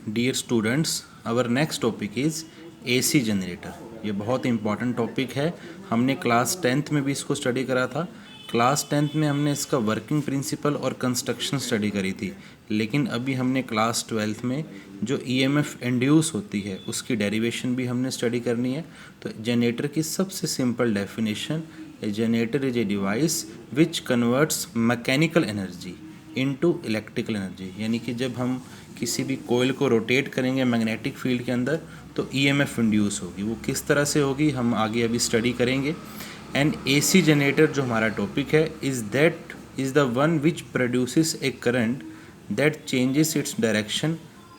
Dear students, our next topic is AC generator. ये बहुत important topic है। हमने क्लास 10th में भी इसको स्टडी करा था। क्लास 10th में हमने इसका वर्किंग प्रिंसिपल और कंस्ट्रक्शन स्टडी करी थी, लेकिन अभी हमने क्लास 12th में जो ईएमएफ इंड्यूस होती है उसकी डेरिवेशन भी हमने स्टडी करनी है। तो जनरेटर की सबसे simple definition, A generator is a device which converts mechanical energy into electrical energy. यानी कि जब हम किसी भी कोयल को रोटेट करेंगे मैग्नेटिक फील्ड के अंदर तो ईएमएफ इंड्यूस होगी। वो किस तरह से होगी हम आगे अभी स्टडी करेंगे। एंड एसी जनरेटर जो हमारा टॉपिक है is the one which produces A current that changes its direction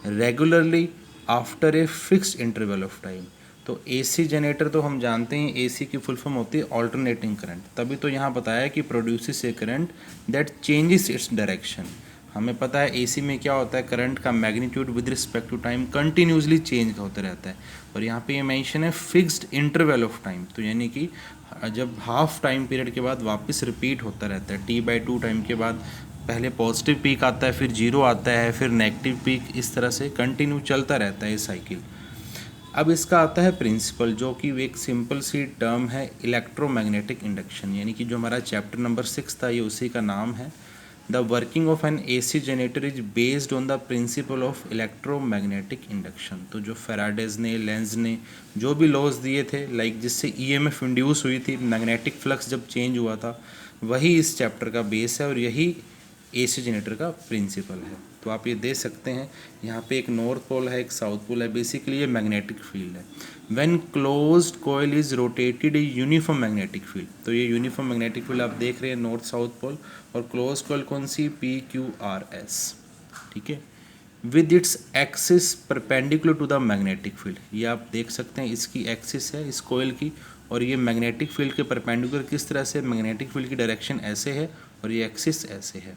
regularly after a fixed interval of time. तो एसी जनरेटर तो हम जानते हैं एसी की फुल फॉर्म होती है ऑल्टरनेटिंग करंट, तभी तो यहाँ बताया कि produces A current that changes its direction. हमें पता है एसी में क्या होता है, करंट का magnitude with respect to time continuously change होते रहता है। और यहाँ पे ये मेंशन है फिक्स्ड इंटरवल ऑफ टाइम, तो यानी कि जब हाफ टाइम पीरियड के बाद वापस रिपीट होता रहता है। t/2 टाइम के बाद पहले पॉजिटिव पीक आता है, फिर जीरो आता है, फिर नेगेटिव पीक, इस तरह से कंटिन्यू चलता रहता है ये साइकिल। अब इसका आता है प्रिंसिपल, जो कि एक सिंपल सी टर्म है इलेक्ट्रोमैग्नेटिक इंडक्शन, यानी कि जो हमारा चैप्टर नंबर 6 था ये उसी का नाम है। The working of N AC generator is based on the principle of electromagnetic induction. तो जो फेराडेज ने, लेंज ने जो भी लॉज दिए थे, लाइक जिससे ईएमएफ इंड्यूस हुई थी, मैग्नेटिक फ्लक्स जब चेंज हुआ था, वही इस चैप्टर का बेस है और यही एसी जनरेटर का प्रिंसिपल है। तो आप ये दे सकते हैं, यहाँ पे एक नॉर्थ पोल है, एक साउथ पोल है, बेसिकली ये मैग्नेटिक फील्ड है। When closed coil is rotated a uniform magnetic field. तो ये यूनिफॉर्म मैग्नेटिक फील्ड आप देख रहे हैं, नॉर्थ साउथ पोल। और क्लोज कॉइल कौन सी, PQRS, ठीक है, with its axis perpendicular to the magnetic field. ये आप देख सकते हैं, इसकी एक्सिस है इस कॉइल की, और ये मैग्नेटिक फील्ड के परपेंडिकुलर किस तरह से, मैग्नेटिक फील्ड की डायरेक्शन ऐसे है और ये एक्सिस ऐसे है।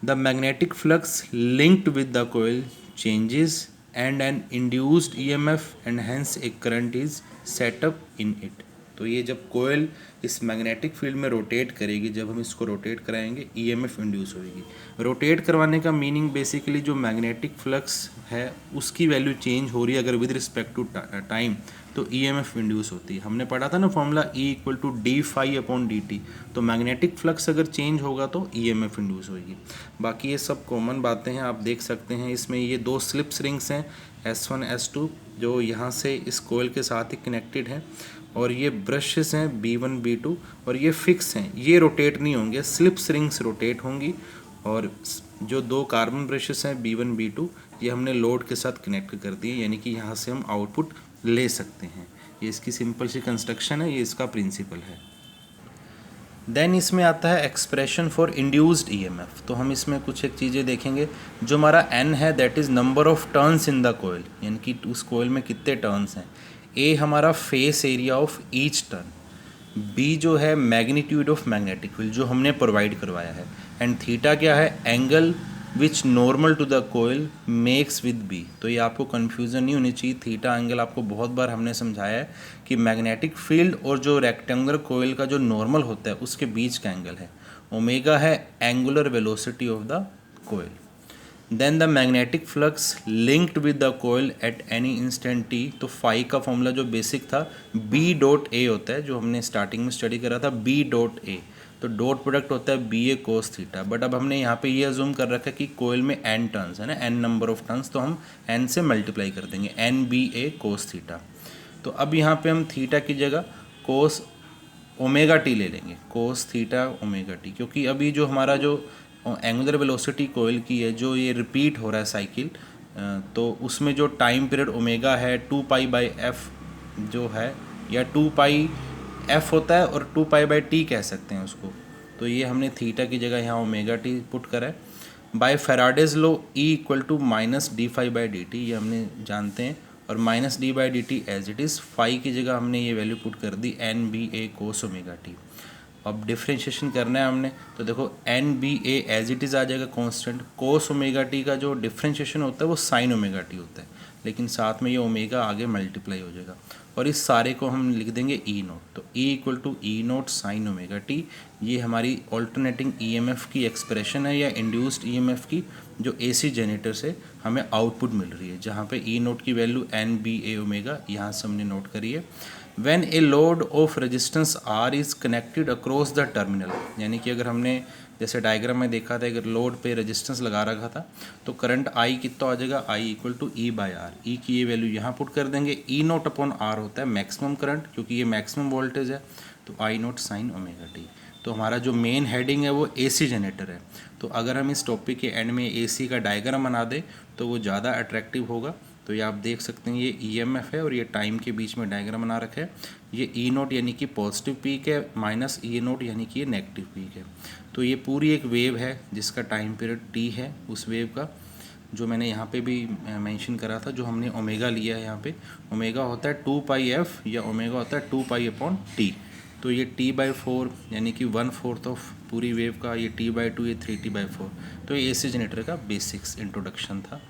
The magnetic flux linked with the coil changes and an induced EMF and hence a current is set up in it। तो ये जब कोयल इस मैग्नेटिक फील्ड में रोटेट करेगी, जब हम इसको रोटेट कराएंगे ईएमएफ इंड्यूस होगी। रोटेट करवाने का मीनिंग बेसिकली जो मैग्नेटिक फ्लक्स है उसकी वैल्यू चेंज हो रही है अगर विद रिस्पेक्ट टू टाइम, तो ईएमएफ इंड्यूस होती है। हमने पढ़ा था ना फॉर्मूला E=d∅/dt। तो मैग्नेटिक फ्लक्स अगर चेंज होगा तो ईएमएफ इंड्यूस होगी। बाकी ये सब कॉमन बातें हैं, आप देख सकते हैं। इसमें ये दो स्लिप्स रिंग्स हैं S1 S2 जो यहाँ से इस कोयल के साथ ही कनेक्टेड है, और ये ब्रशेस हैं B1 B2 और ये फिक्स हैं, ये रोटेट नहीं होंगे, स्लिप्स रिंग्स रोटेट होंगी। और जो दो कार्बन ब्रशेस हैं B1 B2 ये हमने लोड के साथ कनेक्ट कर दिए, यानी कि यहाँ से हम आउटपुट ले सकते हैं। ये इसकी सिंपल सी कंस्ट्रक्शन है, ये इसका प्रिंसिपल है। देन इसमें आता है एक्सप्रेशन फॉर इंड्यूस्ड ईएमएफ। तो हम इसमें कुछ एक चीज़ें देखेंगे। जो हमारा n है that is number of turns in the coil, यानी कि उस कोयल में कितने टर्न्स हैं। a हमारा face area of each turn, b जो है मैग्नीट्यूड ऑफ मैग्नेटिक फील्ड जो हमने प्रोवाइड करवाया है, एंड थीटा क्या है, angle which normal to the coil makes with B. तो ये आपको कन्फ्यूज़न नहीं होनी चाहिए। थीटा एंगल आपको बहुत बार हमने समझाया है कि मैग्नेटिक फील्ड और जो रेक्टेंगुलर कोयल का जो नॉर्मल होता है उसके बीच का एंगल है। ओमेगा है angular velocity of the coil. Then the magnetic flux linked with the coil at any instant t। तो फाई का फॉर्मूला जो बेसिक था B.A होता है, जो हमने स्टार्टिंग में स्टडी करा था B.A। तो डॉट प्रोडक्ट होता है BA cos थीटा। बट अब हमने यहाँ पे ये अज्यूम कर रखा है कि कोयल में n टर्न्स है ना, n नंबर ऑफ टर्न्स, तो हम n से मल्टीप्लाई कर देंगे, NBA cos थीटा। तो अब यहाँ पे हम थीटा की जगह cos ओमेगा टी ले लेंगे, cos थीटा ओमेगा टी, क्योंकि अभी जो हमारा जो एंगुलर वेलोसिटी कोयल की है, जो ये रिपीट हो रहा है साइकिल, तो उसमें जो टाइम पीरियड ओमेगा है 2π/f जो है, या 2π/f होता है और 2π/t कह सकते हैं उसको। तो ये हमने थीटा की जगह यहाँ ओमेगा टी पुट करा है। बाय फेराडेज लॉ E=d∅/dt, ये हमने जानते हैं, और -d/dt as it is. Phi की जगह हमने ये वैल्यू पुट कर दी NBA cos ओमेगा टी। अब डिफ्रेंशिएशन करना है हमने, तो देखो NBA एज इट इज़ आ जाएगा कांस्टेंट। कोस ओमेगा टी का जो डिफ्रेंशिएशन होता है वो साइन ओमेगा टी होता है, लेकिन साथ में ये ओमेगा आगे मल्टीप्लाई हो जाएगा, और इस सारे को हम लिख देंगे E0। तो E=E0 साइन ओमेगा टी। ये हमारी ऑल्टरनेटिंग ईएमएफ की एक्सप्रेशन है या इंड्यूस्ड ईएमएफ की। जो AC जनरेटर से हमें आउटपुट मिल रही है, जहाँ पे E नोट की वैल्यू NBA ओमेगा यहाँ से हमने नोट करी है। When a load of resistance R is connected across the terminal, यानी कि अगर हमने जैसे डायग्राम में देखा था, अगर लोड पे रेजिस्टेंस लगा रखा था तो करंट I कितना आ जाएगा, I equal to E/R। E की ये वैल्यू यहाँ पुट कर देंगे। E नोट अपॉन R होता है मैक्सिमम करंट, क्योंकि ये मैक्सिमम वोल्टेज है, तो I note sine omega T. तो हमारा जो मेन हेडिंग है वो AC जनरेटर है। तो अगर हम इस टॉपिक के एंड में AC का डायग्राम बना दें तो वो ज़्यादा अट्रैक्टिव होगा। तो ये आप देख सकते हैं, ये EMF है और ये टाइम के बीच में डायग्राम बना रखा है। ये E नोट यानी कि पॉजिटिव पीक है, माइनस E नोट यानी कि ये नेगेटिव पीक है। तो ये पूरी एक वेव है जिसका टाइम पीरियड T है, उस वेव का जो मैंने यहाँ पे भी मेंशन करा था, जो हमने ओमेगा लिया है। यहाँ पे ओमेगा होता है 2πf या ओमेगा होता है 2π/T। तो ये T/4 यानी कि 1/4 ऑफ पूरी वेव का, ये T/2, ये 3T/4। तो ये AC जनरेटर का बेसिक्स इंट्रोडक्शन था।